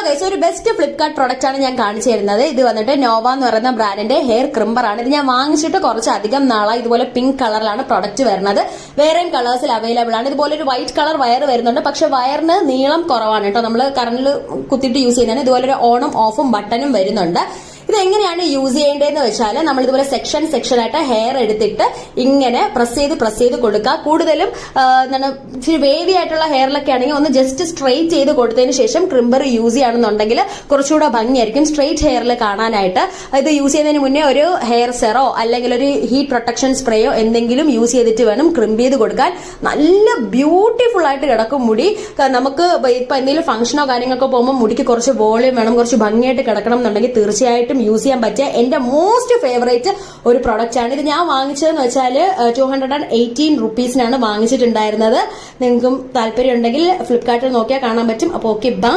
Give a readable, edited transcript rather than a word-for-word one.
Guys, ഒരു best Flipkart product ആണ് ഞാൻ കാണിച്ചു തരുന്നത്. ഇത് വന്നിട്ട് നോവ എന്ന് പറയുന്ന ബ്രാൻഡിന്റെ ഹെയർ ക്രിംബർ ആണ്. ഇത് ഞാൻ വാങ്ങിച്ചിട്ട് കുറച്ചധികം നാളായി. ഇതുപോലെ പിങ്ക് കളറിലാണ് പ്രൊഡക്റ്റ് വരുന്നത്. വേറെയും കളേഴ്സിൽ അവൈലബിൾ ആണ്. ഇതുപോലെ ഒരു വൈറ്റ് കളർ വയർ വരുന്നുണ്ട്. പക്ഷെ വയറിന് നീളം കുറവാണ് കേട്ടോ. നമ്മൾ കറണ്ടിൽ കുത്തിയിട്ട് യൂസ് ചെയ്യുന്നതാണ്. ഇതുപോലെ ഒരു ഓണും ഓഫും ബട്ടണും വരുന്നുണ്ട്. ഇത് എങ്ങനെയാണ് യൂസ് ചെയ്യേണ്ടതെന്ന് വെച്ചാൽ നമ്മൾ ഇതുപോലെ സെക്ഷൻ ആയിട്ട് ഹെയർ എടുത്തിട്ട് ഇങ്ങനെ പ്രസ് ചെയ്ത് കൊടുക്കുക. കൂടുതലും എന്താണ് ഇച്ചിരി വേവി ആയിട്ടുള്ള ഹെയറിലൊക്കെ ആണെങ്കിൽ ഒന്ന് ജസ്റ്റ് സ്ട്രെയിറ്റ് ചെയ്ത് കൊടുത്തതിന് ശേഷം ക്രിംബർ യൂസ് ചെയ്യുകയാണെന്നുണ്ടെങ്കിൽ കുറച്ചുകൂടെ ഭംഗിയായിരിക്കും സ്ട്രെയിറ്റ് ഹെയറിൽ കാണാനായിട്ട്. ഇത് യൂസ് ചെയ്യുന്നതിന് മുന്നേ ഒരു ഹെയർ സെറോ അല്ലെങ്കിൽ ഒരു ഹീറ്റ് പ്രൊട്ടക്ഷൻ സ്പ്രേയോ എന്തെങ്കിലും യൂസ് ചെയ്തിട്ട് വേണം ക്രിംബ് ചെയ്ത് കൊടുക്കാൻ. നല്ല ബ്യൂട്ടിഫുൾ ആയിട്ട് കിടക്കും മുടി. നമുക്ക് ഇപ്പൊ എന്തെങ്കിലും ഫംഗ്ഷനോ കാര്യങ്ങളൊക്കെ പോകുമ്പോൾ മുടിക്ക് കുറച്ച് വോളിയം വേണം, കുറച്ച് ഭംഗിയായിട്ട് കിടക്കണം എന്നുണ്ടെങ്കിൽ തീർച്ചയായിട്ടും യൂസ് ചെയ്യാൻ പറ്റിയ എന്റെ മോസ്റ്റ് ഫേവറേറ്റ് ഒരു പ്രൊഡക്റ്റ് ആണ്. ഇത് ഞാൻ വാങ്ങിച്ചതെന്ന് വെച്ചാൽ 218 റുപ്പീസിനാണ് വാങ്ങിച്ചിട്ടുണ്ടായിരുന്നത്. നിങ്ങൾക്കും താല്പര്യം ഉണ്ടെങ്കിൽ ഫ്ലിപ്കാർട്ടിൽ നോക്കിയാൽ കാണാൻ പറ്റും. അപ്പോൾ ഓക്കെ, ബൈ.